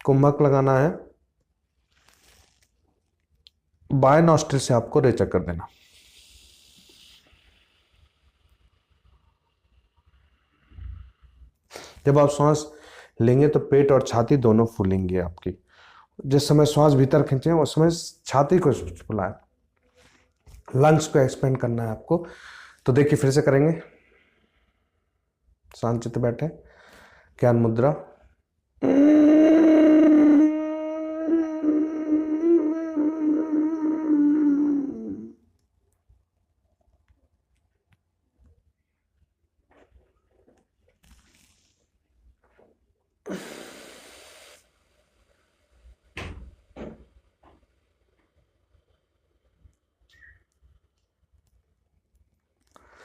कुंभक लगाना है, बाएं नॉस्ट्रिल से आपको रेचक कर देना। जब आप श्वास लेंगे तो पेट और छाती दोनों फूलेंगे आपकी। जिस समय श्वास भीतर खींचे उस समय छाती को फुलाएं, लंग्स को एक्सपेंड करना है आपको। तो देखिए फिर से करेंगे। शांत चित्त बैठे, ज्ञान मुद्रा।